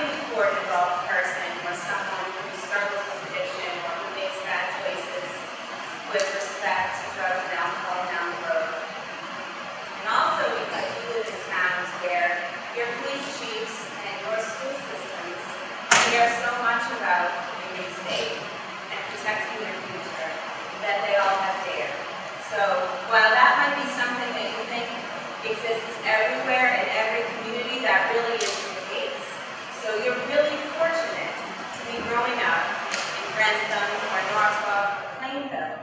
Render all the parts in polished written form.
a court-involved person or someone who struggles with addiction or who makes bad choices with respect to drugs and alcohol down the road. And also because you live in towns where your police chiefs and your school systems care so much about keeping you safe and protecting your future that they all have DARE. So while that might be something that you think exists everywhere in every community, that really isn't the case. So you're really fortunate to be growing up in Grantham or Norfolk or Plainville,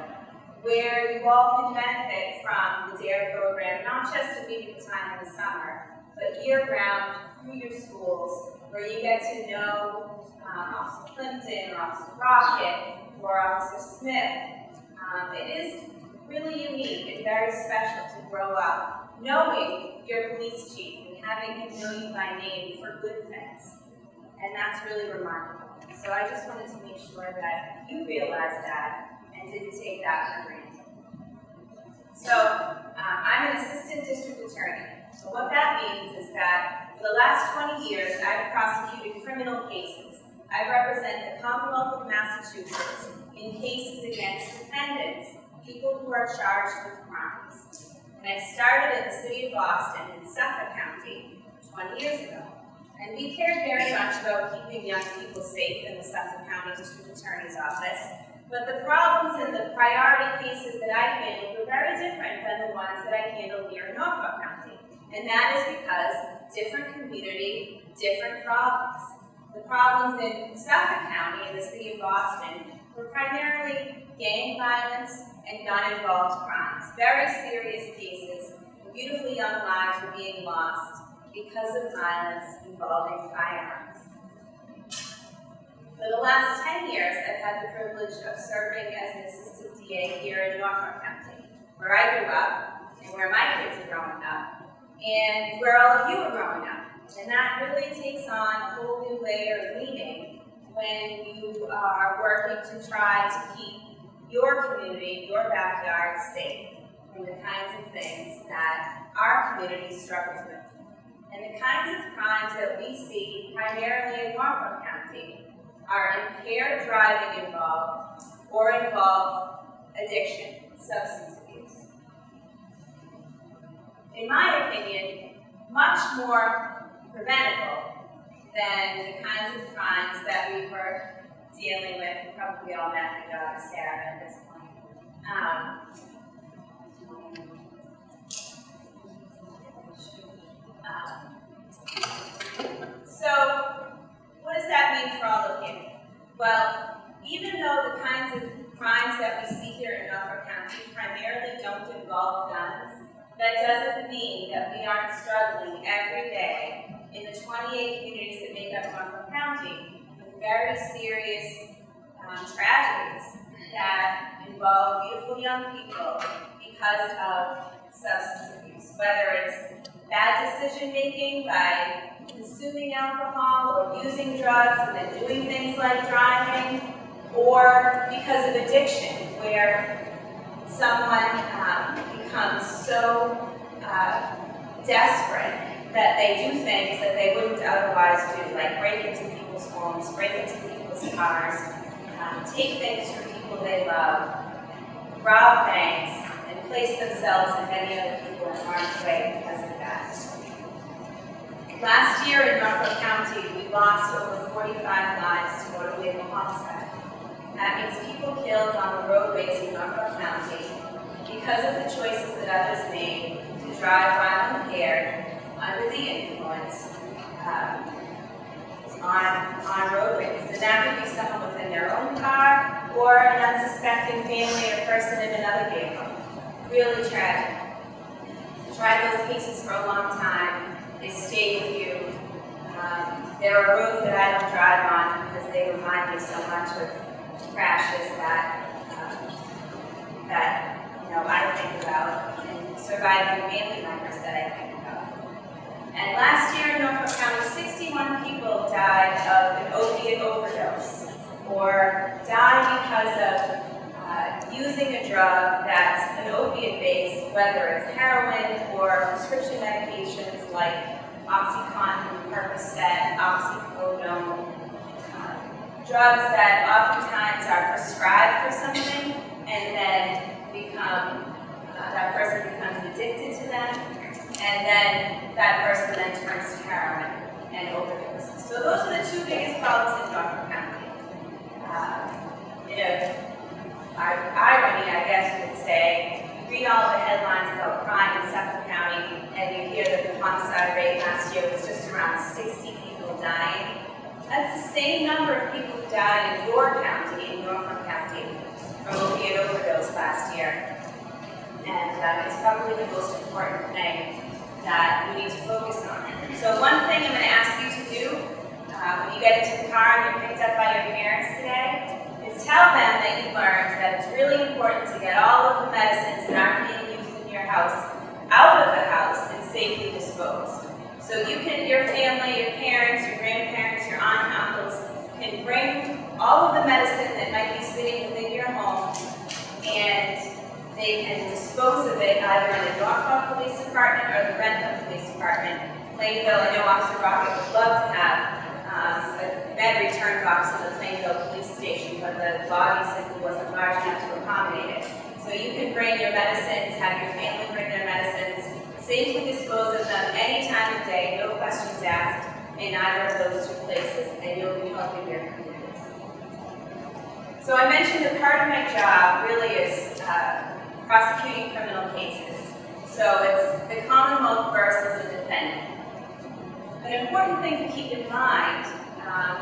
where you all can benefit from the DARE program, not just a week at a time in the summer, but year-round through your schools, where you get to know Officer Clinton or Officer Rocket or Officer Smith. It is really unique and very special to grow up knowing your police chief and having him know you by name for good things. And that's really remarkable. So I just wanted to make sure that you realized that and didn't take that for granted. So I'm an assistant district attorney. So what that means is that for the last 20 years, I've prosecuted criminal cases. I represent the Commonwealth of Massachusetts in cases against defendants, people who are charged with crimes. And I started in the city of Boston in Suffolk County 20 years ago. And we cared very much about keeping young people safe in the Suffolk County District Attorney's Office. But the problems and the priority cases that I handled were very different than the ones that I handled here in Norfolk County. And that is because different community, different problems. The problems in Suffolk County, in the city of Boston, were primarily gang violence and gun-involved crimes. Very serious cases. Beautiful young lives were being lost because of violence involving firearms. For the last 10 years, I've had the privilege of serving as an assistant DA here in Norfolk County, where I grew up and where my kids are growing up, and where all of you are growing up. And that really takes on a whole new layer of meaning when you are working to try to keep your community, your backyard safe from the kinds of things that our community struggles with. And the kinds of crimes that we see primarily in Norfolk County are impaired driving involved or involve addiction, substance abuse. In my opinion, much more preventable than the kinds of crimes that we were dealing with. You probably all met my daughter Sarah at this point. So, what does that mean for all of you? Well, even though the kinds of crimes that we see here in Norfolk County primarily don't involve guns, that doesn't mean that we aren't struggling every day in the 28 communities that make up Norfolk County with very serious tragedies that involve beautiful young people because of substance abuse, whether it's bad decision making by consuming alcohol or using drugs and then doing things like driving, or because of addiction, where someone becomes so desperate that they do things that they wouldn't otherwise do, like break into people's homes, break into people's cars, take things from people they love, rob banks, and place themselves and many other people in harm's way because of that. Last year in Norfolk County, we lost over 45 lives to motor vehicle homicide. That means people killed on the roadways in Norfolk County because of the choices that others made to drive while impaired, under the influence, on roadways. And that could be someone within their own car or an unsuspecting family or person in another vehicle. Really tragic. I tried those cases for a long time. They stay with you. There are roads that I don't drive on because they remind me so much of crashes that I think about, and surviving family members that I think about. And last year in Norfolk County, 61 people died of an opiate overdose, or died because of using a drug that's an opiate-based, whether it's heroin or prescription medications like OxyContin, Percocet, oxycodone, drugs that oftentimes are prescribed for something and then that person becomes addicted to them, and then that person then turns to heroin and overdoses. So those are the two biggest problems in Norfolk County. Irony, I guess you could say, you read all the headlines about crime in Suffolk County, and you hear that the homicide rate last year was just around 60 people dying. That's the same number of people who died in your county, in Norfolk County, from opiate overdose last year. And it's probably the most important thing that we need to focus on. So one thing I'm going to ask you to do when you get into the car and you're picked up by your parents today is tell them that you learned that it's really important to get all of the medicines that aren't being used in your house out of the house and safely disposed. So you can, your family, your parents, your grandparents, your aunt and uncles can bring all of the medicine that might be sitting within your home, and they can dispose of it either in the Norfolk Police Department or the Rentham Police Department. Plainville, I know Officer Rocket would love to have a med return box in the Plainville Police Station, but the lobby simply wasn't large enough to accommodate it. So you can bring your medicines, have your family bring their medicines, safely dispose of them any time of day, no questions asked, in either of those two places, and you'll be helping your communities. So I mentioned that part of my job really is prosecuting criminal cases. So it's the Commonwealth versus the defendant. An important thing to keep in mind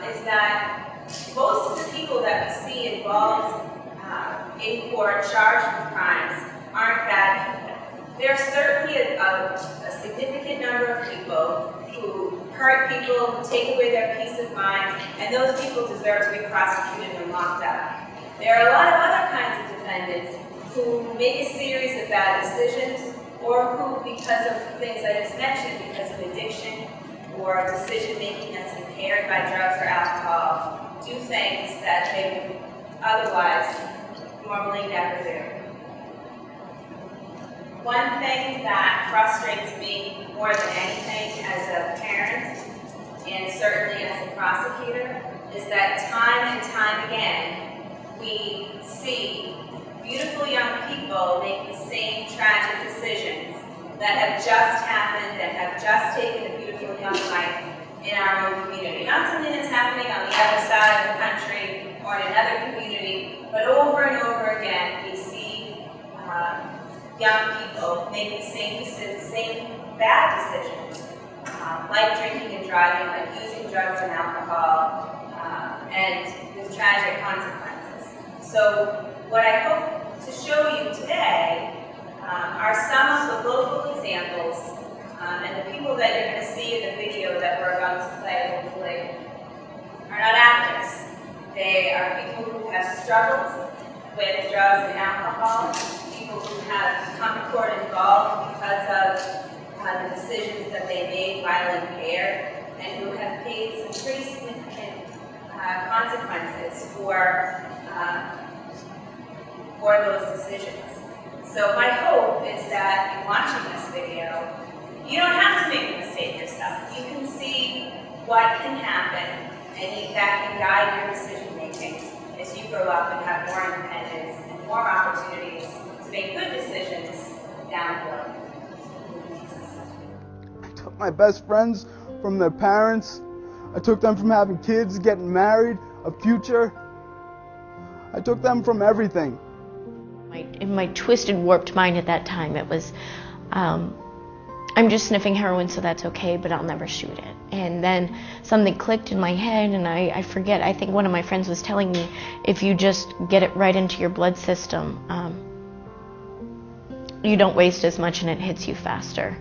is that most of the people that we see involved in court charged with crimes aren't bad people. There are certainly a significant number of people who hurt people, who take away their peace of mind, and those people deserve to be prosecuted and locked up. There are a lot of other kinds of defendants who make a series of bad decisions, or who, because of things I just mentioned, because of addiction or decision-making that's impaired by drugs or alcohol, do things that they would otherwise normally never do. One thing that frustrates me more than anything as a parent, and certainly as a prosecutor, is that time and time again, we see beautiful young people make the same tragic decisions that have just happened, that have just taken a beautiful young life in our own community. Not something that's happening on the other side of the country or in another community, but over and over again, we see young people make the same bad decisions, like drinking and driving, like using drugs and alcohol, and with tragic consequences. So what I hope to show you today are some of the local examples, and the people that you're going to see in the video that we're about to play, hopefully, are not actors. They are people who have struggled with drugs and alcohol, people who have become court involved because of the decisions that they made while impaired, and who have paid some pretty significant consequences for those decisions. So my hope is that in watching this video, you don't have to make a mistake yourself. You can see what can happen, and that can guide your decision making as you grow up and have more independence and more opportunities to make good decisions down the road. I took my best friends from their parents. I took them from having kids, getting married, a future. I took them from everything. In my twisted, warped mind at that time, it was, I'm just sniffing heroin, so that's okay, but I'll never shoot it. And then something clicked in my head, and I forget, I think one of my friends was telling me, if you just get it right into your blood system, you don't waste as much and it hits you faster.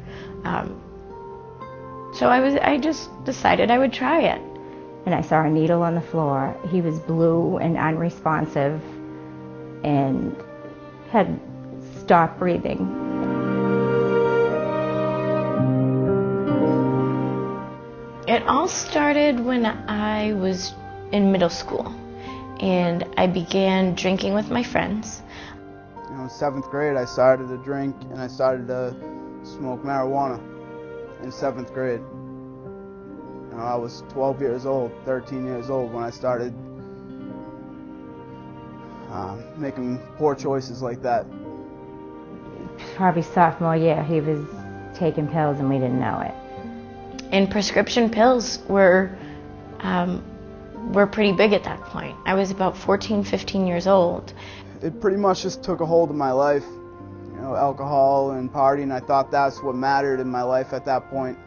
So I just decided I would try it. And I saw a needle on the floor. He was blue and unresponsive and had stopped breathing. It all started when I was in middle school, and I began drinking with my friends. You know, in 7th grade, I started to drink and I started to smoke marijuana in 7th grade. You know, I was 12 years old, 13 years old when I started making poor choices like that. Probably sophomore year, he was taking pills and we didn't know it. And prescription pills were pretty big at that point. I was about 14, 15 years old. It pretty much just took a hold of my life. You know, alcohol and partying, I thought that's what mattered in my life at that point.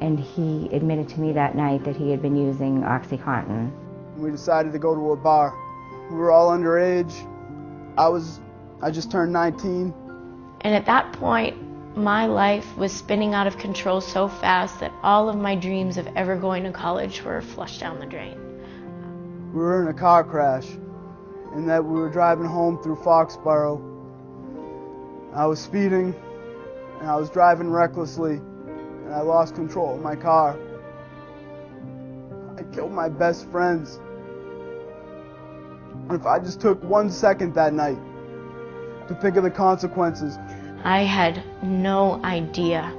And he admitted to me that night that he had been using OxyContin. We decided to go to a bar. We were all underage. I just turned 19. And at that point, my life was spinning out of control so fast that all of my dreams of ever going to college were flushed down the drain. We were in a car crash, and that we were driving home through Foxborough. I was speeding, and I was driving recklessly, and I lost control of my car. I killed my best friends. And if I just took 1 second that night to think of the consequences. I had no idea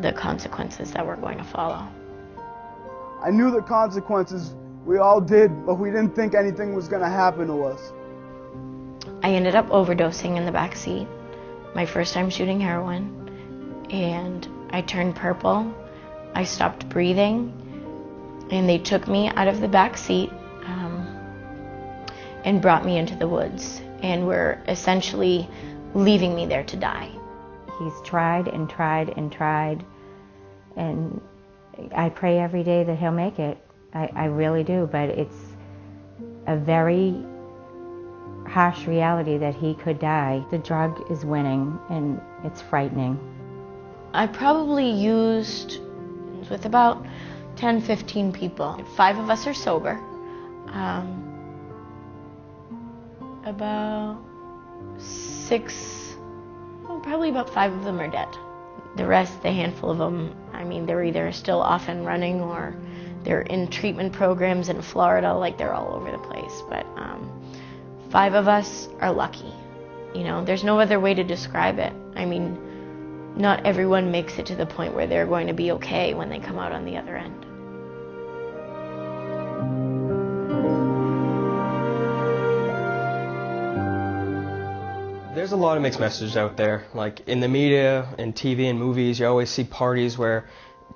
the consequences that were going to follow. I knew the consequences, we all did, but we didn't think anything was going to happen to us. I ended up overdosing in the back seat, my first time shooting heroin, and I turned purple. I stopped breathing, and they took me out of the back seat and brought me into the woods, and were essentially leaving me there to die. He's tried and tried and tried, and I pray every day that he'll make it. I really do, but it's a very harsh reality that he could die. The drug is winning, and it's frightening. I probably used with about 10, 15 people. 5 of us are sober. About 6, well, probably about 5 of them are dead. The rest, the handful of them, I mean, they're either still off and running or they're in treatment programs in Florida, like they're all over the place. But 5 of us are lucky. You know, there's no other way to describe it. I mean, not everyone makes it to the point where they're going to be okay when they come out on the other end. There's a lot of mixed messages out there. Like in the media and TV and movies, you always see parties where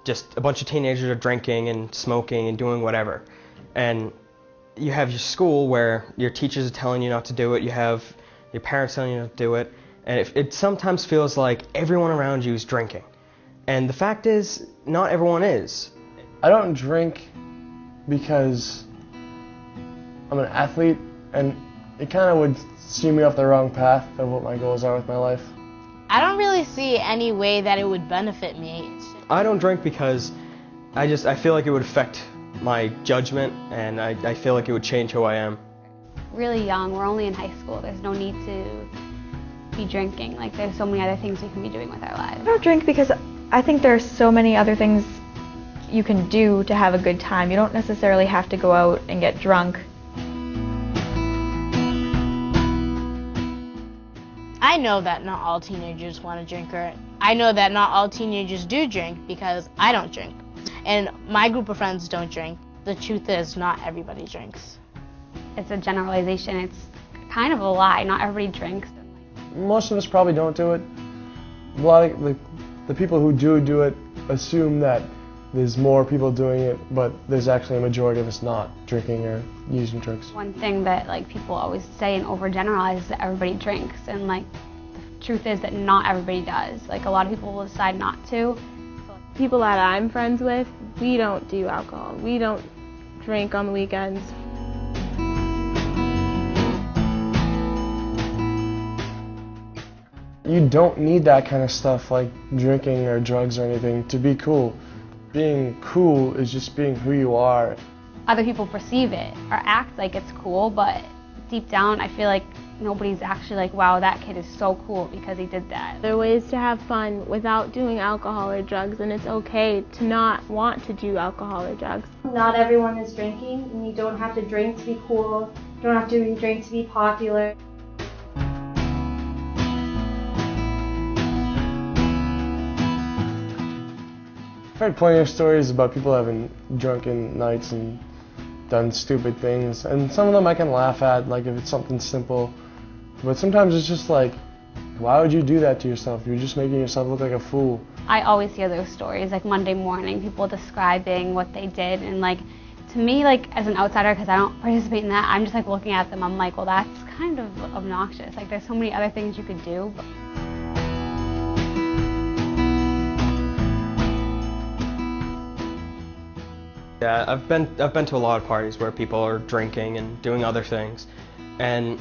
just a bunch of teenagers are drinking and smoking and doing whatever. And you have your school where your teachers are telling you not to do it, you have your parents telling you not to do it, and it sometimes feels like everyone around you is drinking. And the fact is, not everyone is. I don't drink because I'm an athlete, and it kind of would steer me off the wrong path of what my goals are with my life. I don't really see any way that it would benefit me. I don't drink because I feel like it would affect my judgment, and I feel like it would change who I am. Really young, we're only in high school. There's no need to be drinking. Like, there's so many other things we can be doing with our lives. I don't drink because I think there are so many other things you can do to have a good time. You don't necessarily have to go out and get drunk. I know that not all teenagers want to drink, or I know that not all teenagers do drink because I don't drink. And my group of friends don't drink. The truth is, not everybody drinks. It's a generalization. It's kind of a lie. Not everybody drinks. Most of us probably don't do it. A lot of the people who do it assume that there's more people doing it, but there's actually a majority of us not drinking or using drugs. One thing that people always say and overgeneralize is that everybody drinks, and the truth is that not everybody does. A lot of people will decide not to. People that I'm friends with, we don't do alcohol. We don't drink on the weekends. You don't need that kind of stuff like drinking or drugs or anything to be cool. Being cool is just being who you are. Other people perceive it or act like it's cool, but deep down I feel like nobody's actually like, wow, that kid is so cool because he did that. There are ways to have fun without doing alcohol or drugs, and it's okay to not want to do alcohol or drugs. Not everyone is drinking, and you don't have to drink to be cool. You don't have to drink to be popular. I've heard plenty of stories about people having drunken nights and done stupid things, and some of them I can laugh at, like if it's something simple, but sometimes it's just like, why would you do that to yourself? You're just making yourself look like a fool. I always hear those stories, like Monday morning, people describing what they did, and like, to me, like as an outsider, because I don't participate in that, I'm just like looking at them, I'm like, well, that's kind of obnoxious. Like there's so many other things you could do. Yeah, I've been to a lot of parties where people are drinking and doing other things, and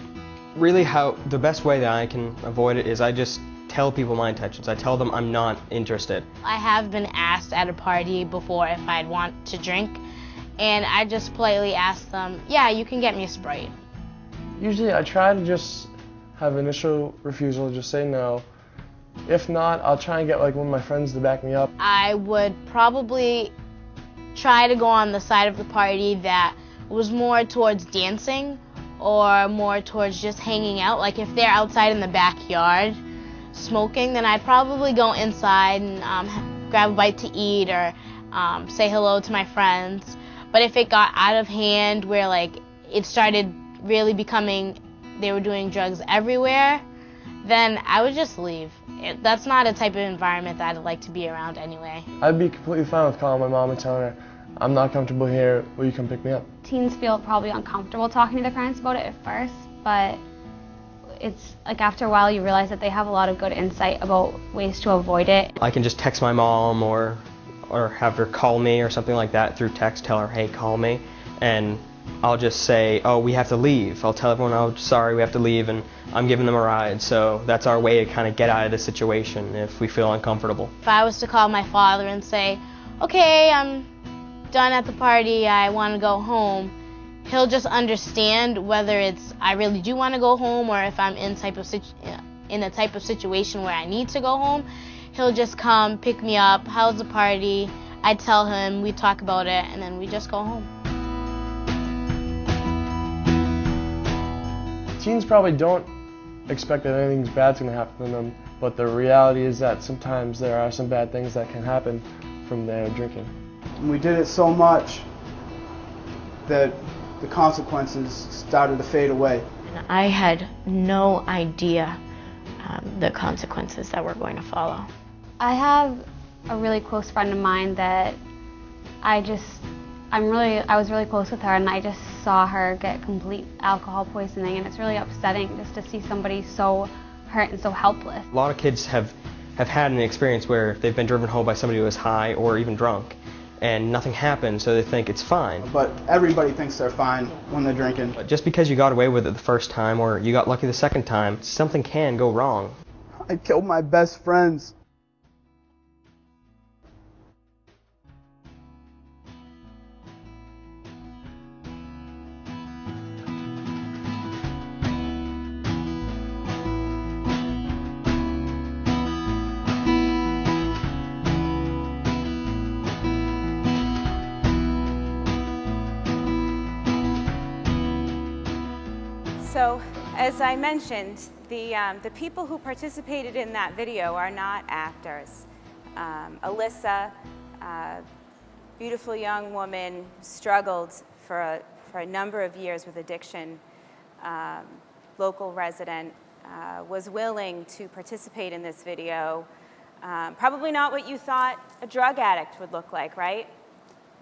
really the best way that I can avoid it is I just tell people my intentions. I tell them I'm not interested. I have been asked at a party before if I'd want to drink, and I just politely ask them, yeah, you can get me a Sprite. Usually I try to just have initial refusal, just say no. If not, I'll try and get like one of my friends to back me up. I would probably try to go on the side of the party that was more towards dancing or more towards just hanging out. Like if they're outside in the backyard smoking, then I'd probably go inside and grab a bite to eat or say hello to my friends. But if it got out of hand where like it started really becoming they were doing drugs everywhere, then I would just leave. That's not a type of environment that I'd like to be around anyway. I'd be completely fine with calling my mom and telling her, I'm not comfortable here, will you come pick me up? Teens feel probably uncomfortable talking to their parents about it at first, but it's like after a while you realize that they have a lot of good insight about ways to avoid it. I can just text my mom or have her call me or something like that through text, tell her, hey, call me, and I'll just say, oh, we have to leave. I'll tell everyone, oh, sorry, we have to leave, and I'm giving them a ride. So that's our way to kind of get out of the situation if we feel uncomfortable. If I was to call my father and say, okay, I'm done at the party, I want to go home, he'll just understand whether it's I really do want to go home or if I'm in a type of situation where I need to go home. He'll just come, pick me up, how's the party? I tell him, we talk about it, and then we just go home. Teens probably don't expect that anything bad's going to happen to them, but the reality is that sometimes there are some bad things that can happen from their drinking. And we did it so much that the consequences started to fade away. And I had no idea the consequences that were going to follow. I have a really close friend of mine that I was really close with her, and I just saw her get complete alcohol poisoning, and it's really upsetting just to see somebody so hurt and so helpless. A lot of kids have had an experience where they've been driven home by somebody who is high or even drunk, and nothing happened, so they think it's fine. But everybody thinks they're fine when they're drinking. But just because you got away with it the first time or you got lucky the second time, something can go wrong. I killed my best friends. So, as I mentioned, the people who participated in that video are not actors. Alyssa, beautiful young woman, struggled for a number of years with addiction. Local resident, was willing to participate in this video. Probably not what you thought a drug addict would look like, right?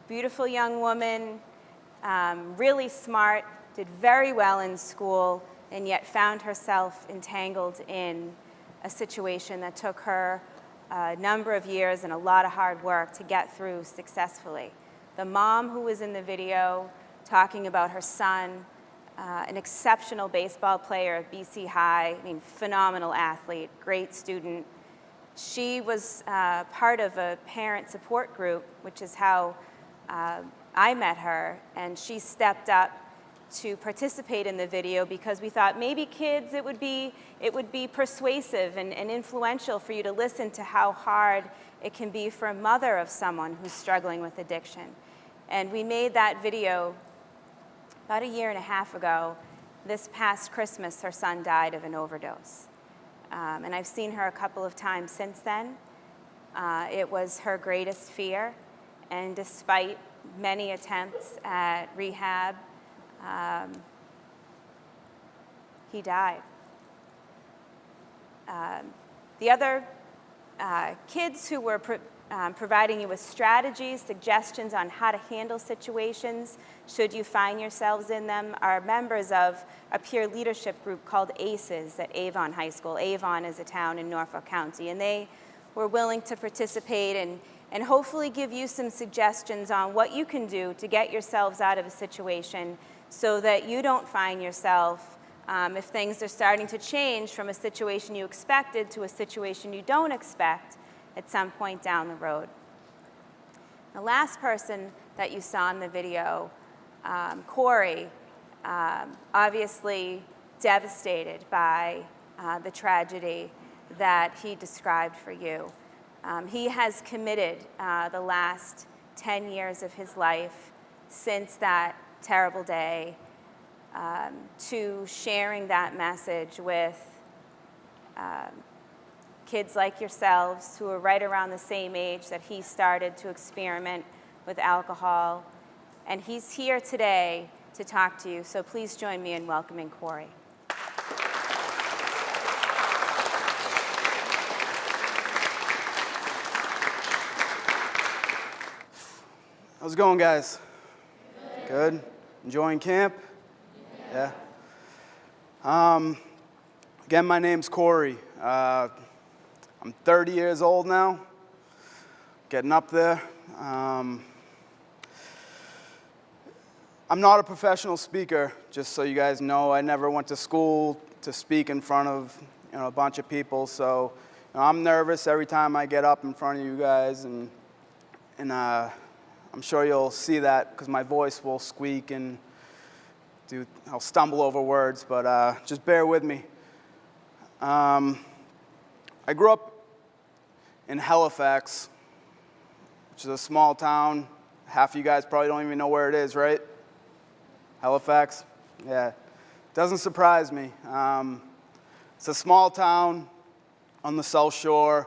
Beautiful young woman, really smart, did very well in school, and yet found herself entangled in a situation that took her a number of years and a lot of hard work to get through successfully. The mom who was in the video talking about her son, an exceptional baseball player at BC High, I mean, phenomenal athlete, great student. She was part of a parent support group, which is how I met her, and she stepped up to participate in the video because we thought maybe kids, it would be persuasive and influential for you to listen to how hard it can be for a mother of someone who's struggling with addiction. And we made that video about 1.5 years ago. This past Christmas, her son died of an overdose. And I've seen her a couple of times since then. It was her greatest fear, and despite many attempts at rehab, he died. The other kids who were providing you with strategies, suggestions on how to handle situations should you find yourselves in them are members of a peer leadership group called ACES at Avon High School. Avon is a town in Norfolk County, and they were willing to participate and hopefully give you some suggestions on what you can do to get yourselves out of a situation so that you don't find yourself, if things are starting to change from a situation you expected to a situation you don't expect at some point down the road. The last person that you saw in the video, Cory, obviously devastated by the tragedy that he described for you. He has committed the last 10 years of his life since that terrible day to sharing that message with kids like yourselves who are right around the same age that he started to experiment with alcohol. And he's here today to talk to you, so please join me in welcoming Cory. How's it going, guys? Good. Enjoying camp? Yeah. Again, my name's Cory. I'm 30 years old now, getting up there. I'm not a professional speaker, just so you guys know. I never went to school to speak in front of a bunch of people, so I'm nervous every time I get up in front of you guys, and I'm sure you'll see that because my voice will squeak and I'll stumble over words, but just bear with me. I grew up in Halifax, which is a small town. Half of you guys probably don't even know where it is, right? Halifax? Yeah. Doesn't surprise me. It's a small town on the South Shore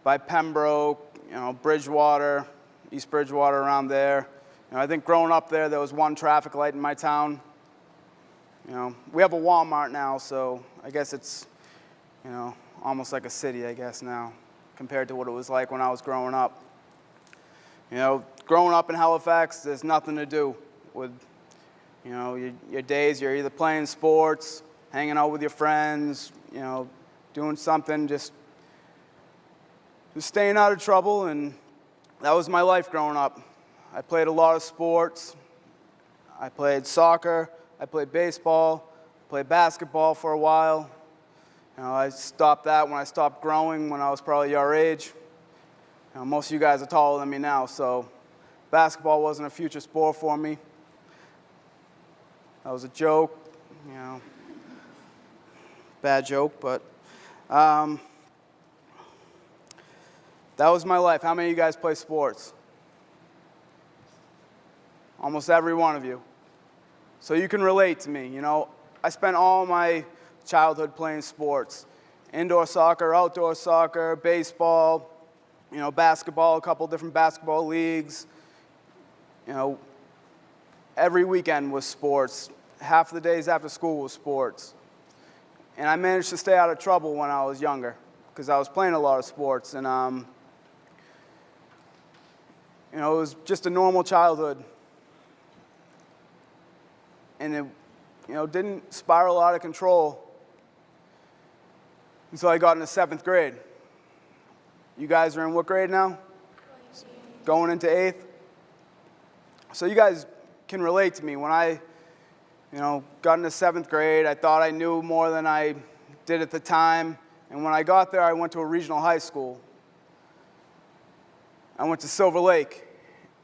by Pembroke, Bridgewater, East Bridgewater, around there. I think growing up there was one traffic light in my town. We have a Walmart now, so I guess it's, almost like a city, I guess, now, compared to what it was like when I was growing up. Growing up in Halifax, there's nothing to do with, your days. You're either playing sports, hanging out with your friends, doing something, just staying out of trouble, and that was my life growing up. I played a lot of sports. I played soccer, I played baseball, played basketball for a while. I stopped that when I stopped growing when I was probably your age. Most of you guys are taller than me now, so basketball wasn't a future sport for me. That was a joke, bad joke, but that was my life. How many of you guys play sports? Almost every one of you. So you can relate to me, I spent all my childhood playing sports. Indoor soccer, outdoor soccer, baseball, basketball, a couple different basketball leagues. Every weekend was sports. Half of the days after school was sports. And I managed to stay out of trouble when I was younger because I was playing a lot of sports. And, it was just a normal childhood. And it, didn't spiral out of control until I got into 7th grade. You guys are in what grade now? Going into 8th. So you guys can relate to me. When I, got into 7th grade, I thought I knew more than I did at the time. And when I got there, I went to a regional high school. I went to Silver Lake.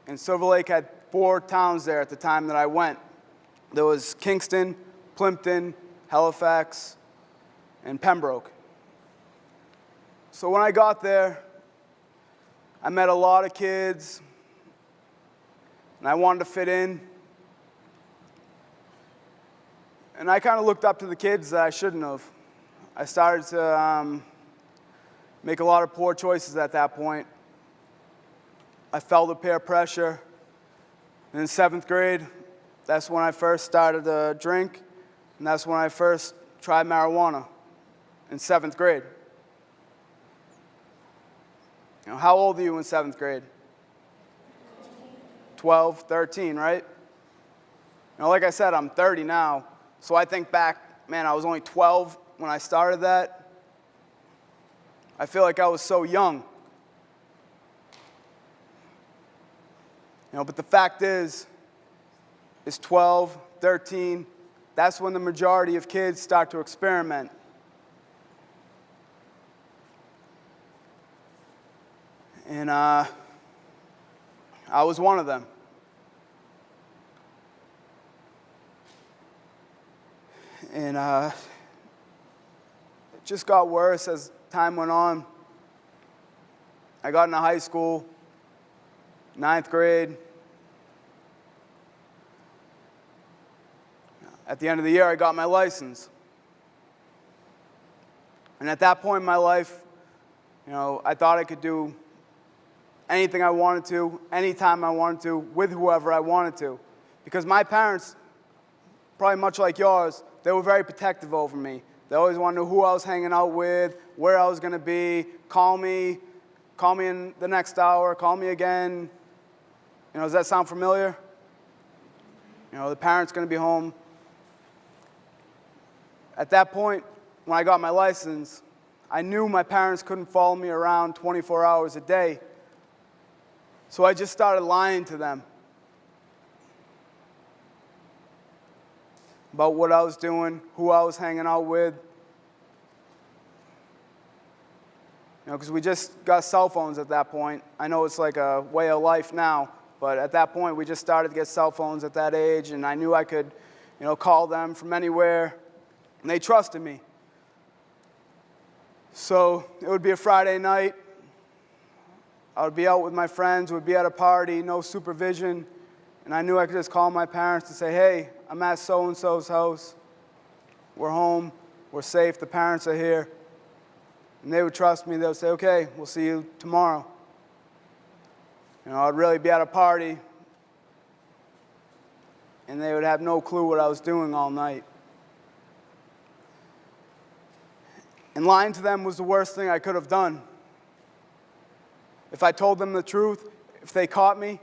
And Silver Lake had 4 towns there at the time that I went. There was Kingston, Plimpton, Halifax, and Pembroke. So when I got there, I met a lot of kids, and I wanted to fit in. And I kind of looked up to the kids that I shouldn't have. I started to make a lot of poor choices at that point. I felt the peer pressure. And in 7th grade, that's when I first started to drink, and that's when I first tried marijuana, in 7th grade. You know, how old are you in 7th grade? 12, 13, right? You know, like I said, I'm 30 now, so I think back, man, I was only 12 when I started that. I feel like I was so young. You know, but the fact is 12, 13, that's when the majority of kids start to experiment. And I was one of them. And it just got worse as time went on. I got into high school, 9th grade. At the end of the year, I got my license. And at that point in my life, you know, I thought I could do anything I wanted to, anytime I wanted to, with whoever I wanted to. Because my parents, probably much like yours, they were very protective over me. They always wanted to know who I was hanging out with, where I was going to be, call me in the next hour, call me again. You know, does that sound familiar? You know, the parent's going to be home. At that point, when I got my license, I knew my parents couldn't follow me around 24 hours a day. So I just started lying to them about what I was doing, who I was hanging out with. You know, because we just got cell phones at that point. I know it's like a way of life now, but at that point we just started to get cell phones at that age, and I knew I could, you know, call them from anywhere, and they trusted me. So it would be a Friday night. I would be out with my friends, would be at a party, no supervision, and I knew I could just call my parents to say, hey, I'm at so-and-so's house. We're home. We're safe. The parents are here. And they would trust me. They would say, okay, we'll see you tomorrow. You know, I'd really be at a party, and they would have no clue what I was doing all night. And lying to them was the worst thing I could have done. If I told them the truth, if they caught me,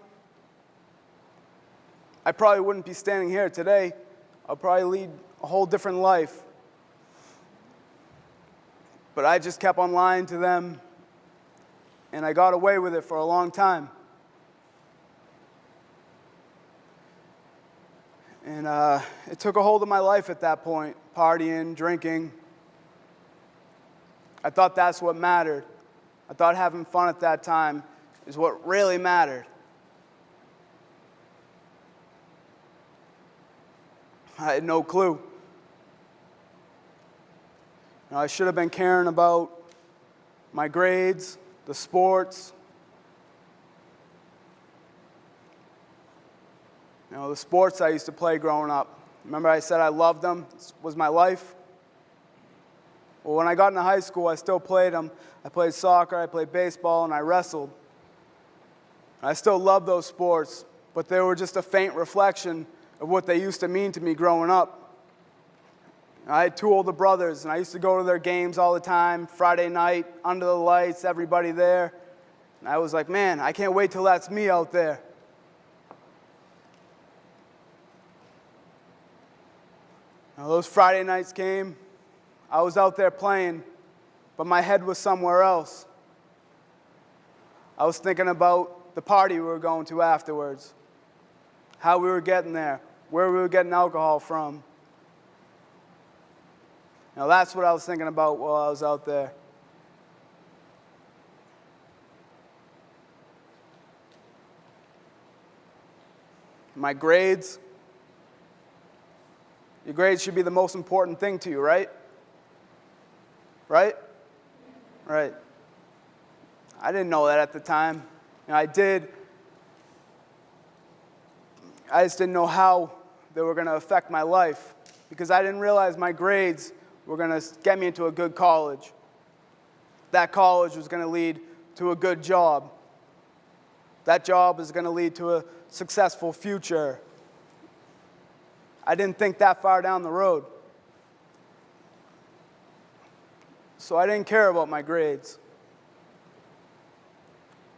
I probably wouldn't be standing here today. I'd probably lead a whole different life. But I just kept on lying to them, and I got away with it for a long time. And it took a hold of my life at that point, partying, drinking. I thought that's what mattered. I thought having fun at that time is what really mattered. I had no clue. You know, I should have been caring about my grades, the sports. You know, the sports I used to play growing up. Remember I said I loved them? This was my life. Well, when I got into high school, I still played them. I played soccer, I played baseball, and I wrestled. I still love those sports, but they were just a faint reflection of what they used to mean to me growing up. I had two older brothers, and I used to go to their games all the time, Friday night, under the lights, everybody there. And I was like, man, I can't wait till that's me out there. Now, those Friday nights came. I was out there playing, but my head was somewhere else. I was thinking about the party we were going to afterwards, how we were getting there, where we were getting alcohol from. Now that's what I was thinking about while I was out there. My grades. Your grades should be the most important thing to you, right? Right? Right. I didn't know that at the time. You know, I did. I just didn't know how they were going to affect my life because I didn't realize my grades were going to get me into a good college. That college was going to lead to a good job. That job is going to lead to a successful future. I didn't think that far down the road. So I didn't care about my grades.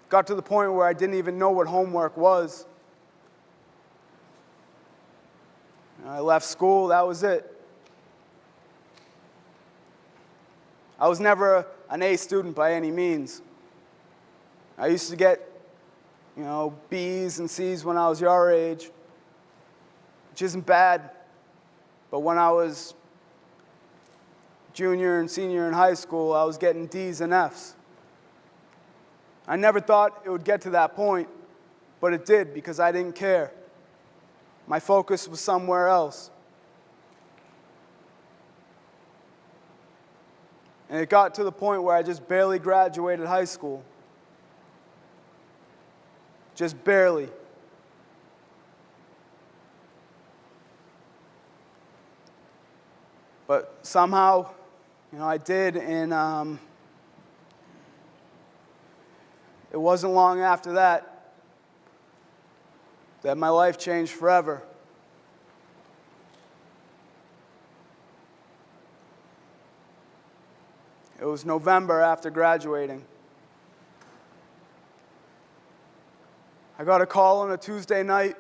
Got to the point where I didn't even know what homework was. I left school, that was it. I was never an A student by any means. I used to get, B's and C's when I was your age, which isn't bad. But when I was junior and senior in high school, I was getting D's and F's. I never thought it would get to that point, but it did because I didn't care. My focus was somewhere else. And it got to the point where I just barely graduated high school. Just barely. But somehow, I did, and it wasn't long after that my life changed forever. It was November after graduating. I got a call on a Tuesday night.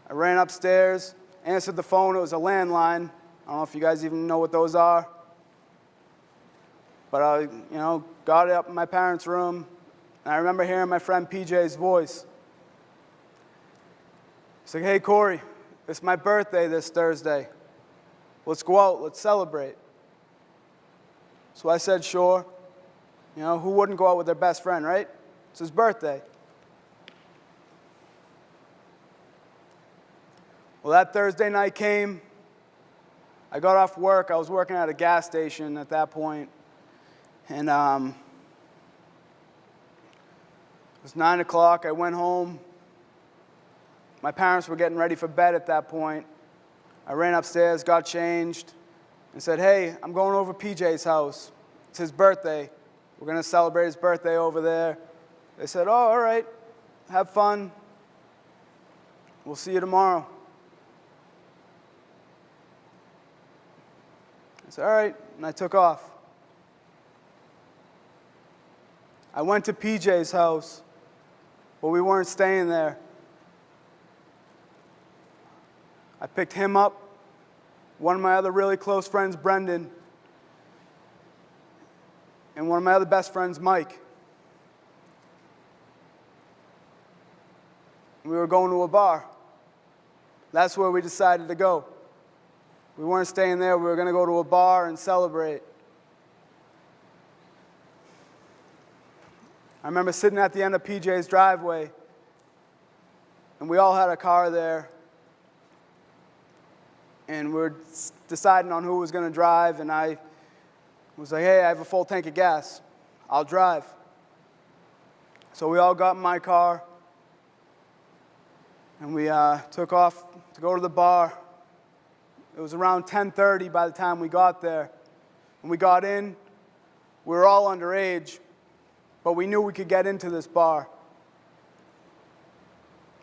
I ran upstairs, answered the phone. It was a landline. I don't know if you guys even know what those are. But I, got up in my parents' room, and I remember hearing my friend PJ's voice. He's like, "Hey, Cory, it's my birthday this Thursday. Let's go out, let's celebrate." So I said, sure. Who wouldn't go out with their best friend, right? It's his birthday. Well, that Thursday night came. I got off work. I was working at a gas station at that point. And it was 9 o'clock. I went home. My parents were getting ready for bed at that point. I ran upstairs, got changed, and said, "Hey, I'm going over PJ's house. It's his birthday. We're going to celebrate his birthday over there." They said, "Oh, all right. Have fun. We'll see you tomorrow." I said, "All right," and I took off. I went to PJ's house, but we weren't staying there. I picked him up, one of my other really close friends, Brendan, and one of my other best friends, Mike. We were going to a bar. That's where we decided to go. We weren't staying there. We were going to go to a bar and celebrate. I remember sitting at the end of PJ's driveway, and we all had a car there. And we were deciding on who was going to drive, and I was like, "Hey, I have a full tank of gas. I'll drive." So we all got in my car, and we took off to go to the bar. It was around 10:30 by the time we got there. When we got in, we were all underage, but we knew we could get into this bar.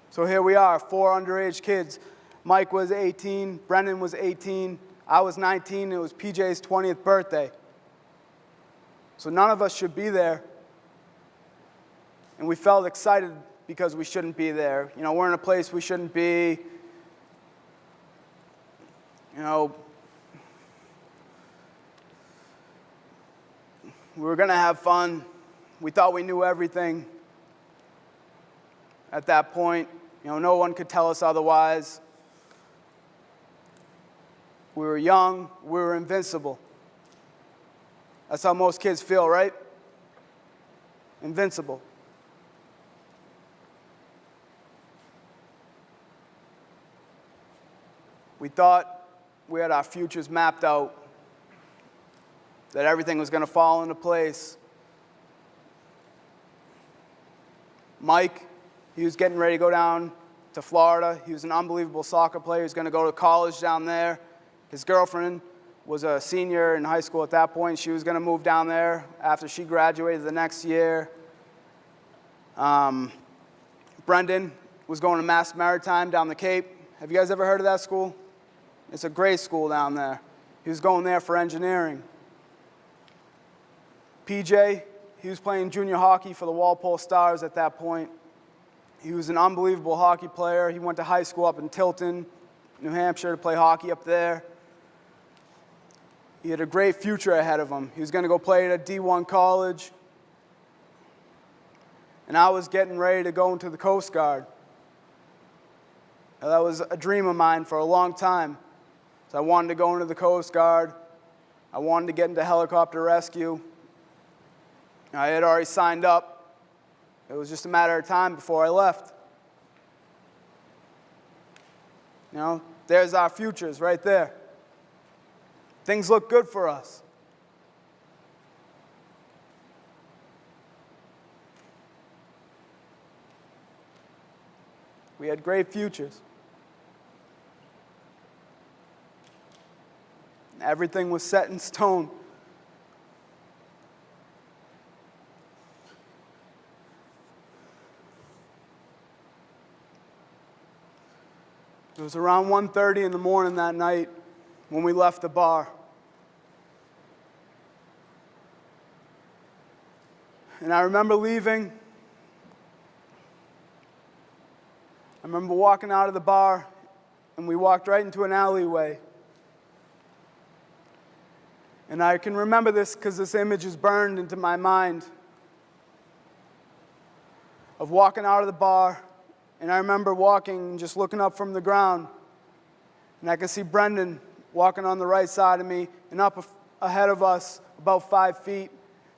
So here we are, 4 underage kids. Mike was 18, Brendan was 18, I was 19, it was PJ's 20th birthday. So none of us should be there. And we felt excited because we shouldn't be there. We're in a place we shouldn't be. We were going to have fun. We thought we knew everything. At that point, no one could tell us otherwise. We were young, we were invincible. That's how most kids feel, right? Invincible. We thought we had our futures mapped out, that everything was going to fall into place. Mike, he was getting ready to go down to Florida. He was an unbelievable soccer player. He was going to go to college down there. His girlfriend was a senior in high school at that point. She was going to move down there after she graduated the next year. Brendan was going to Mass Maritime down the Cape. Have you guys ever heard of that school? It's a great school down there. He was going there for engineering. PJ, he was playing junior hockey for the Walpole Stars at that point. He was an unbelievable hockey player. He went to high school up in Tilton, New Hampshire, to play hockey up there. He had a great future ahead of him. He was going to go play at a D1 college. And I was getting ready to go into the Coast Guard. Now, that was a dream of mine for a long time. So I wanted to go into the Coast Guard. I wanted to get into helicopter rescue. I had already signed up. It was just a matter of time before I left. You know, there's our futures right there. Things look good for us. We had great futures. Everything was set in stone. It was around 1:30 in the morning that night when we left the bar. And I remember leaving. I remember walking out of the bar, and we walked right into an alleyway. And I can remember this because this image is burned into my mind of walking out of the bar. And I remember walking and just looking up from the ground. And I could see Brendan walking on the right side of me, and up ahead of us, about 5 feet,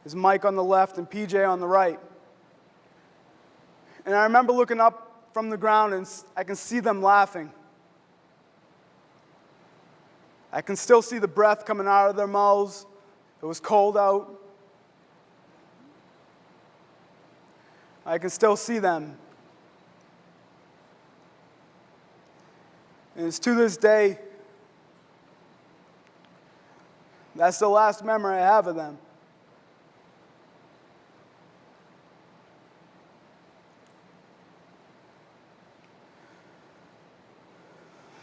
is Mike on the left and PJ on the right. And I remember looking up from the ground, and I can see them laughing. I can still see the breath coming out of their mouths. It was cold out. I can still see them. And it's to this day, that's the last memory I have of them.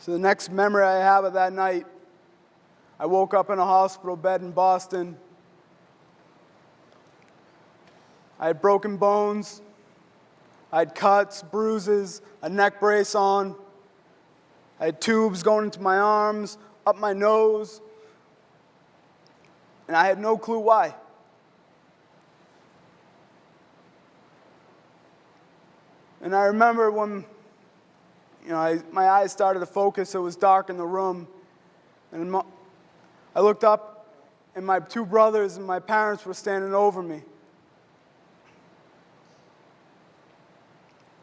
So the next memory I have of that night, I woke up in a hospital bed in Boston. I had broken bones. I had cuts, bruises, a neck brace on. I had tubes going into my arms, up my nose. And I had no clue why. And I remember when my eyes started to focus, it was dark in the room. And I looked up, and my two brothers and my parents were standing over me.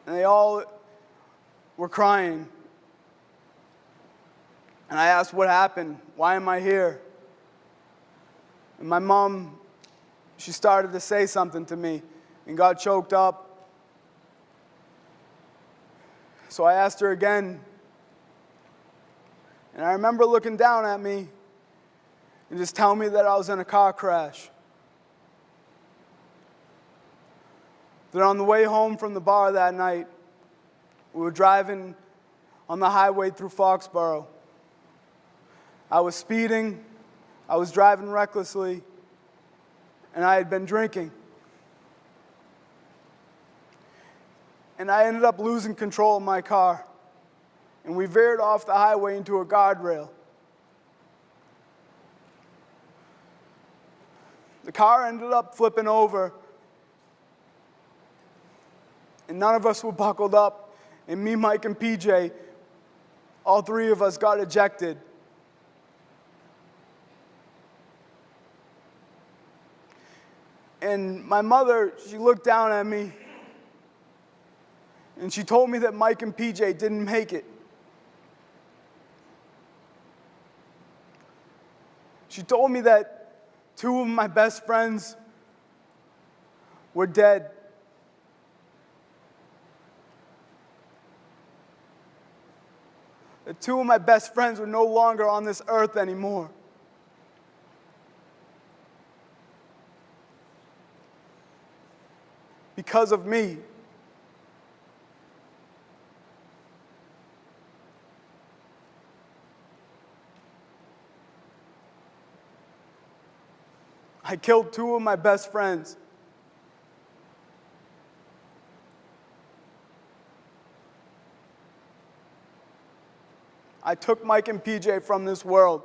And they all were crying. And I asked, what happened? Why am I here? And my mom, she started to say something to me and got choked up. So I asked her again. And I remember looking down at me and just telling me that I was in a car crash. That on the way home from the bar that night, we were driving on the highway through Foxborough. I was speeding, I was driving recklessly, and I had been drinking. And I ended up losing control of my car, and we veered off the highway into a guardrail. The car ended up flipping over, and none of us were buckled up, and me, Mike, and PJ, all three of us got ejected. And my mother, she looked down at me, and she told me that Mike and PJ didn't make it. She told me that two of my best friends were dead. That two of my best friends were no longer on this earth anymore. Because of me. I killed 2 of my best friends. I took Mike and PJ from this world.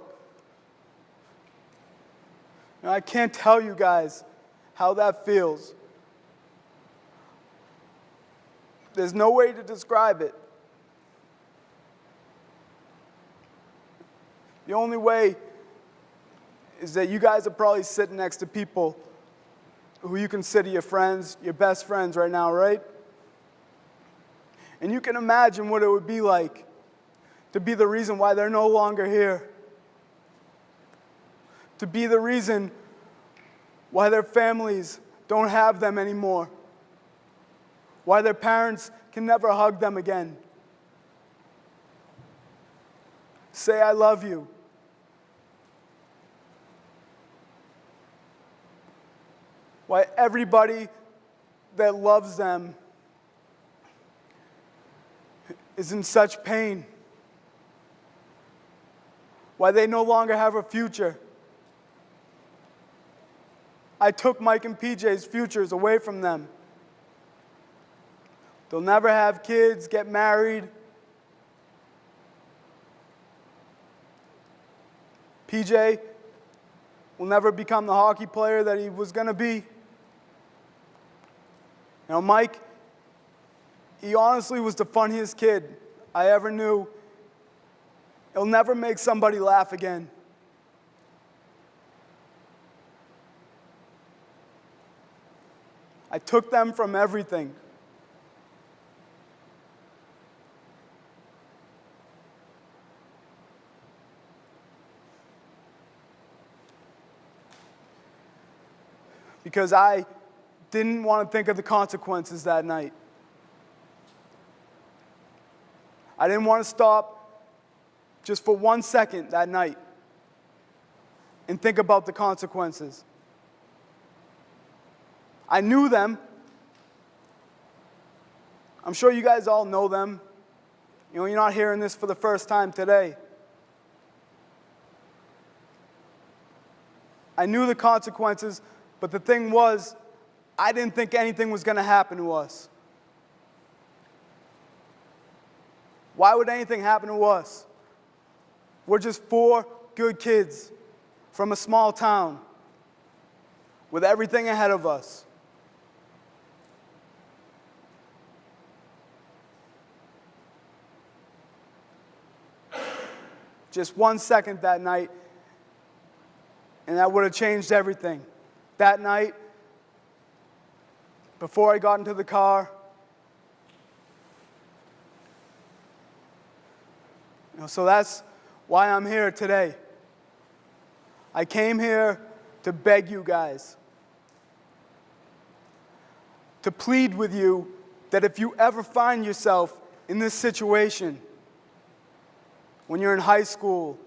And I can't tell you guys how that feels. There's no way to describe it. The only way is that you guys are probably sitting next to people who you consider your friends, your best friends right now, right? And you can imagine what it would be like to be the reason why they're no longer here. To be the reason why their families don't have them anymore. Why their parents can never hug them again. Say, I love you. Why everybody that loves them is in such pain. Why they no longer have a future. I took Mike and PJ's futures away from them. They'll never have kids, get married. PJ will never become the hockey player that he was going to be. You know, Mike, he honestly was the funniest kid I ever knew. He'll never make somebody laugh again. I took them from everything. Because I didn't want to think of the consequences that night. I didn't want to stop just for 1 second that night and think about the consequences. I knew them. I'm sure you guys all know them. You know, you're not hearing this for the first time today. I knew the consequences, but the thing was, I didn't think anything was going to happen to us. Why would anything happen to us? We're just 4 good kids from a small town with everything ahead of us. Just 1 second that night, and that would have changed everything. That night, before I got into the car, so that's why I'm here today. I came here to beg you guys, to plead with you that if you ever find yourself in this situation, when you're in high school,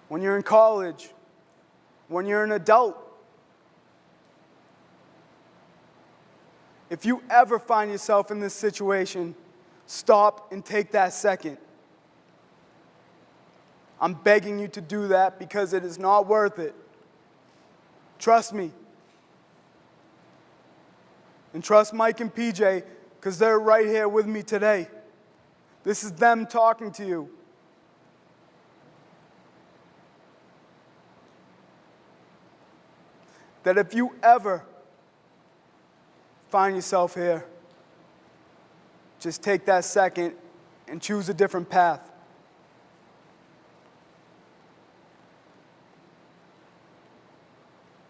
when you're in college, when you're an adult, if you ever find yourself in this situation, stop and take that second. I'm begging you to do that because it is not worth it. Trust me. And trust Mike and PJ because they're right here with me today. This is them talking to you. That if you ever find yourself here, just take that second and choose a different path.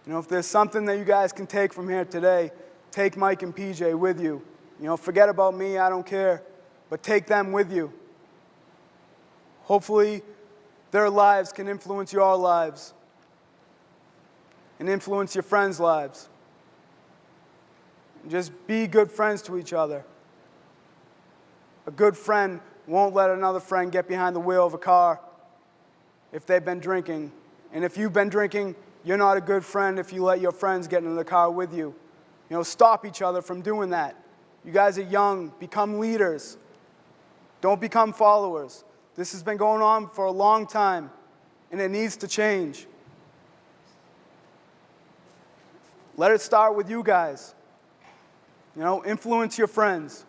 You know, if there's something that you guys can take from here today, take Mike and PJ with you. You know, forget about me, I don't care, but take them with you. Hopefully, their lives can influence your lives and influence your friends' lives. Just be good friends to each other. A good friend won't let another friend get behind the wheel of a car if they've been drinking. And if you've been drinking, you're not a good friend if you let your friends get in the car with you. You know, stop each other from doing that. You guys are young. Become leaders. Don't become followers. This has been going on for a long time, and it needs to change. Let it start with you guys. Influence your friends.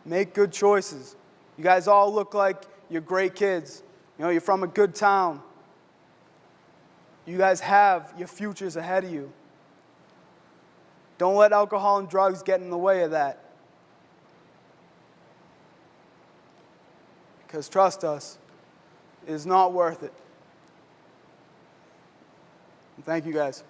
Make good choices. You guys all look like you're great kids. You're from a good town. You guys have your futures ahead of you. Don't let alcohol and drugs get in the way of that. Because trust us, it is not worth it. And thank you guys.